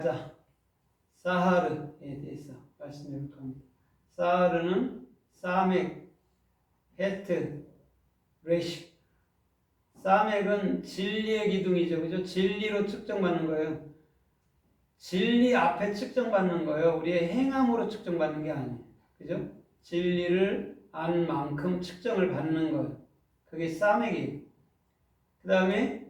자, 사하르에 대해서 말씀드릴 겁니다. 사하르는 사멕, 헤트, 레시. 사멕은 진리의 기둥이죠. 그죠? 진리로 측정받는 거예요. 진리 앞에 측정받는 거예요. 우리의 행함으로 측정받는 게 아니에요. 그죠? 진리를 안 만큼 측정을 받는 거예요. 그게 사멕이에요. 그 다음에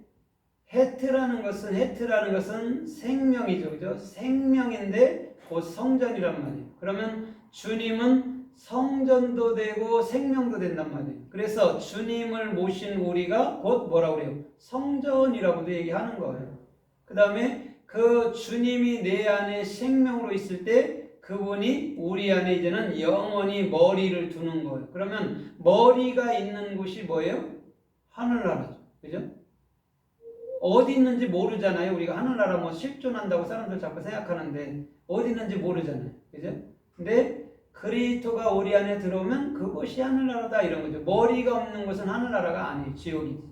헤트라는 것은 생명이죠. 그죠? 생명인데 곧 성전이란 말이에요. 그러면 주님은 성전도 되고 생명도 된단 말이에요. 그래서 주님을 모신 우리가 곧 뭐라고 그래요? 성전이라고도 얘기하는 거예요. 그 다음에 그 주님이 내 안에 생명으로 있을 때 그분이 우리 안에 이제는 영원히 머리를 두는 거예요. 그러면 머리가 있는 곳이 뭐예요? 하늘나라죠. 그죠? 어디 있는지 모르잖아요. 우리가 하늘나라 뭐 실존한다고 사람들 자꾸 생각하는데 어디 있는지 모르잖아요. 그죠? 근데 그리스도가 우리 안에 들어오면 그곳이 하늘나라다 이런 거죠. 머리가 없는 곳은 하늘나라가 아니에요. 지옥이지.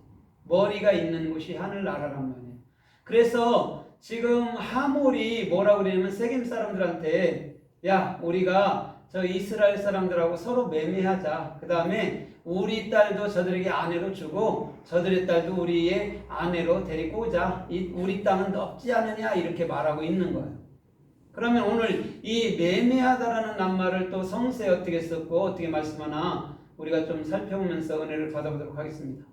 머리가 있는 곳이 하늘나라란 말이에요. 그래서 지금 하몰이 뭐라고 그러냐면 세겜 사람들한테 야, 우리가 저 이스라엘 사람들하고 서로 매매하자. 그 다음에 우리 딸도 저들에게 아내로 주고 저들의 딸도 우리의 아내로 데리고 오자. 우리 땅은 넓지 않으냐 이렇게 말하고 있는 거예요. 그러면 오늘 이 매매하다라는 낱말을 또 성서에 어떻게 썼고 어떻게 말씀하나 우리가 좀 살펴보면서 은혜를 받아보도록 하겠습니다.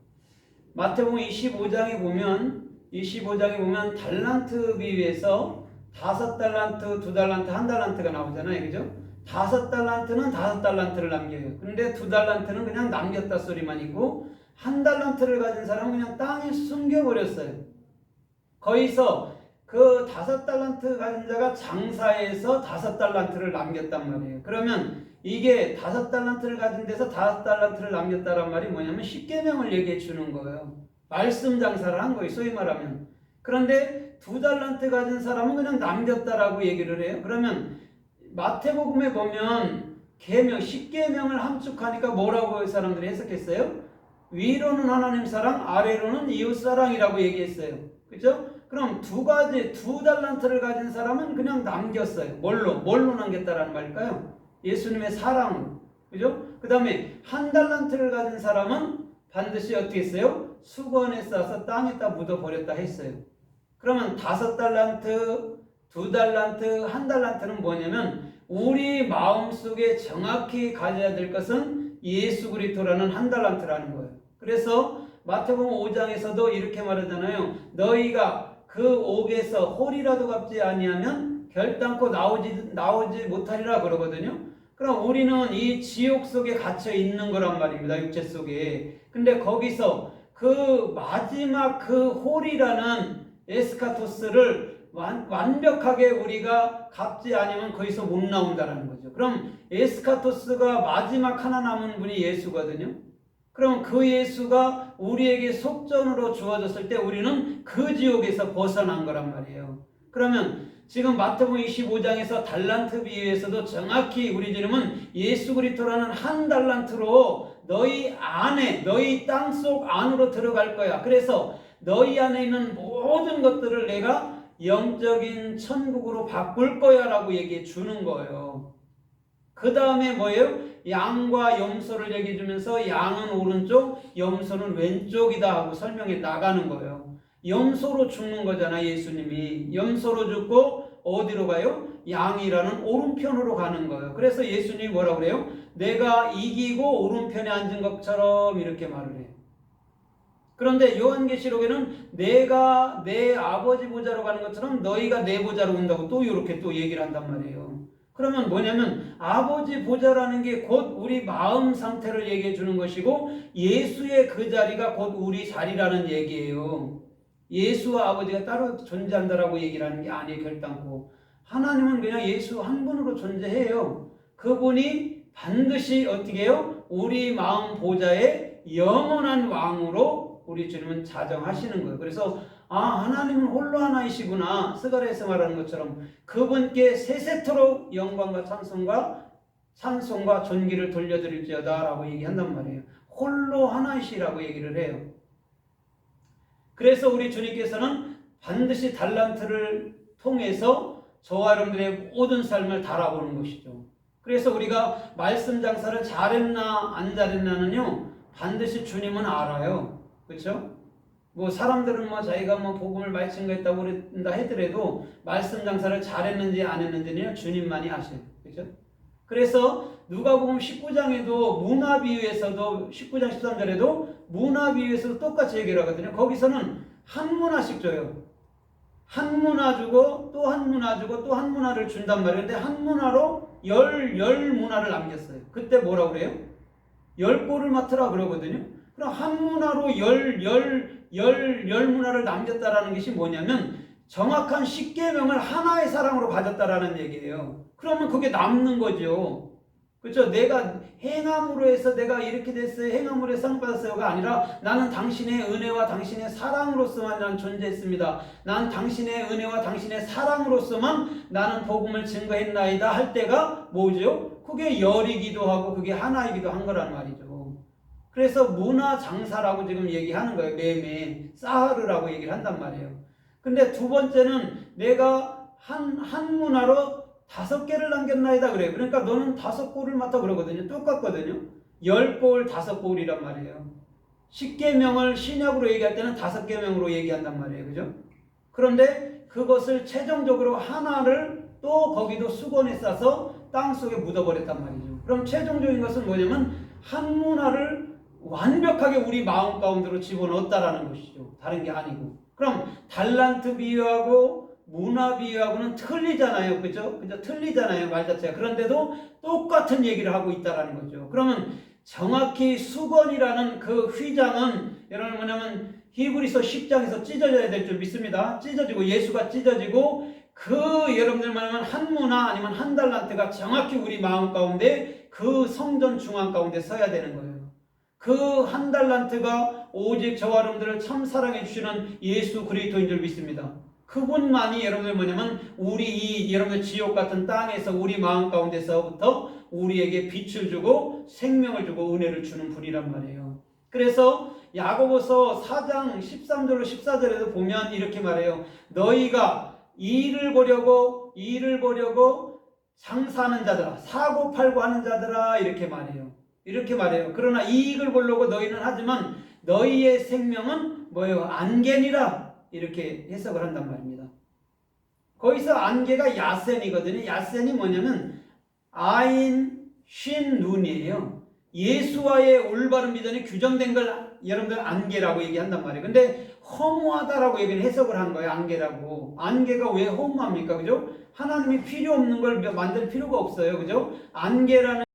마태복음 25장에 보면 달란트 비유에서 5달란트, 2달란트, 1달란트가 나오잖아요. 그죠? 5달란트는 5달란트를 남겨요. 근데 2달란트는 그냥 남겼다 소리만 있고 1달란트를 가진 사람은 그냥 땅에 숨겨버렸어요. 거기서 그 5달란트 가진 자가 장사해서 5달란트를 남겼단 말이에요. 그러면 이게 5달란트를 가진 데서 5달란트를 남겼다란 말이 뭐냐면 십계명을 얘기해 주는 거예요. 말씀 장사를 한 거예요. 소위 말하면. 그런데 2달란트 가진 사람은 그냥 남겼다라고 얘기를 해요. 그러면 마태복음에 보면 계명, 십계명을 함축하니까 뭐라고 사람들이 해석했어요? 위로는 하나님 사랑, 아래로는 이웃 사랑이라고 얘기했어요. 그죠? 그럼 2달란트를 가진 사람은 그냥 남겼어요. 뭘로 남겼다라는 말일까요? 예수님의 사랑으로. 그죠? 그 다음에 1달란트를 가진 사람은 반드시 어떻게 했어요? 수건에 싸서 땅에다 묻어버렸다 했어요. 그러면 5달란트, 2달란트, 1달란트는 뭐냐면 우리 마음속에 정확히 가져야 될 것은 예수 그리스도라는 1달란트라는 거예요. 그래서 마태복음 5장에서도 이렇게 말하잖아요. 너희가 그 옥에서 홀이라도 갚지 아니하면 결단코 나오지 못하리라 그러거든요. 그럼 우리는 이 지옥 속에 갇혀 있는 거란 말입니다. 육체 속에. 근데 거기서 그 마지막 그 홀이라는 에스카토스를 완벽하게 우리가 갚지 않으면 거기서 못 나온다는 거죠. 그럼 에스카토스가 마지막 하나 남은 분이 예수거든요. 그럼 그 예수가 우리에게 속전으로 주어졌을 때 우리는 그 지옥에서 벗어난 거란 말이에요. 그러면 지금 마태복음 25장에서 달란트 비유에서도 정확히 우리 주님은 예수 그리스도라는 1달란트로 너희 안에, 너희 땅속 안으로 들어갈 거야. 그래서 너희 안에 있는 모든 것들을 내가 영적인 천국으로 바꿀 거야 라고 얘기해 주는 거예요. 그 다음에 뭐예요? 양과 염소를 얘기해 주면서 양은 오른쪽, 염소는 왼쪽이다 하고 설명해 나가는 거예요. 염소로 죽는 거잖아. 예수님이 염소로 죽고 어디로 가요? 양이라는 오른편으로 가는 거예요. 그래서 예수님이 뭐라고 그래요? 내가 이기고 오른편에 앉은 것처럼 이렇게 말을 해요. 그런데 요한계시록에는 내가 내 아버지 보좌로 가는 것처럼 너희가 내 보좌로 온다고 또 이렇게 또 얘기를 한단 말이에요. 그러면 뭐냐면 아버지 보좌라는 게 곧 우리 마음 상태를 얘기해 주는 것이고 예수의 그 자리가 곧 우리 자리라는 얘기예요. 예수와 아버지가 따로 존재한다라고 얘기를 하는 게 아니에요. 결단코. 하나님은 그냥 예수 한 분으로 존재해요. 그분이 반드시 어떻게 해요? 우리 마음 보좌의 영원한 왕으로 우리 주님은 자정하시는 거예요. 그래서 하나님은 홀로 하나이시구나. 스가랴에서 말하는 것처럼 그분께 세세토록 영광과 찬송과 존귀를 돌려드릴지어다 라고 얘기한단 말이에요. 홀로 하나이시라고 얘기를 해요. 그래서 우리 주님께서는 반드시 달란트를 통해서 저와 여러분들의 모든 삶을 달아보는 것이죠. 그래서 우리가 말씀 장사를 잘했나 안 잘했나는요 반드시 주님은 알아요. 그렇죠? 뭐 사람들은 뭐 자기가 뭐 복음을 많이 증거했다고 그런다 하더라도 말씀 장사를 잘했는지 안 했는지는 주님만이 아셔요. 그렇죠? 그래서 누가복음 19장에도 문화 비유에서도 19장 13절에도 문화 비유에서도 똑같이 얘기를 하거든요. 거기서는 한 문화씩 줘요. 한 문화 주고 또 한 문화 주고 또 한 문화를 준단 말이에요. 근데 한 문화로 열 문화를 남겼어요. 그때 뭐라고 그래요? 10골을 맡으라 그러거든요. 그럼 한 문화로 열 문화를 남겼다라는 것이 뭐냐면 정확한 십계명을 하나의 사랑으로 가졌다라는 얘기예요. 그러면 그게 남는 거죠. 그렇죠? 내가 행함으로 해서 내가 이렇게 됐어요. 행함으로 해서 상 받았어요가 아니라 나는 당신의 은혜와 당신의 사랑으로서만 나는 존재했습니다. 난 당신의 은혜와 당신의 사랑으로서만 나는 복음을 증거했나이다 할 때가 뭐죠? 그게 열이기도 하고 그게 하나이기도 한 거란 말이죠. 그래서 문화 장사라고 지금 얘기하는 거예요. 매매, 사하르라고 얘기를 한단 말이에요. 근데 두 번째는 내가 한 문화로 5개를 남겼나이다 그래요. 그러니까 너는 5골을 맡아 그러거든요. 똑같거든요. 10골 5골이란 말이에요. 10계명을 신약으로 얘기할 때는 5계명으로 얘기한단 말이에요. 그죠? 그런데 그것을 최종적으로 하나를 또 거기도 수건에 싸서 땅속에 묻어버렸단 말이죠. 그럼 최종적인 것은 뭐냐면 한 문화를 완벽하게 우리 마음 가운데로 집어넣었다라는 것이죠. 다른 게 아니고. 그럼 달란트 비유하고 문화 비유하고는 틀리잖아요. 그죠? 그죠? 틀리잖아요. 말 자체가. 그런데도 똑같은 얘기를 하고 있다라는 거죠. 그러면 정확히 수건이라는 그 휘장은 여러분 뭐냐면 히브리서 10장에서 찢어져야 될 줄 믿습니다. 찢어지고 예수가 찢어지고 그 여러분들 말하면 한 문화 아니면 한 달란트가 정확히 우리 마음 가운데 그 성전 중앙 가운데 서야 되는 거예요. 그 한 달란트가 오직 저와 여러분들을 참 사랑해 주시는 예수 그리스도인 줄 믿습니다. 그분만이 여러분들 뭐냐면 우리 이 여러분들 지옥 같은 땅에서 우리 마음 가운데서부터 우리에게 빛을 주고 생명을 주고 은혜를 주는 분이란 말이에요. 그래서 야고보서 4장 13절로 14절에도 보면 이렇게 말해요. 너희가 일을 보려고 장사하는 자들아, 사고 팔고 하는 자들아, 이렇게 말해요. 이렇게 말해요. 그러나 이익을 보려고 너희는 하지만 너희의 생명은 뭐예요? 안개니라. 이렇게 해석을 한단 말입니다. 거기서 안개가 야센이거든요. 야센이 뭐냐면 아인, 쉰, 눈이에요. 예수와의 올바른 비전이 규정된 걸 여러분들 안개라고 얘기한단 말이에요. 근데 허무하다라고 얘기를 해석을 한 거예요. 안개라고. 안개가 왜 허무합니까? 그죠? 하나님이 필요 없는 걸 만들 필요가 없어요. 그죠? 안개라는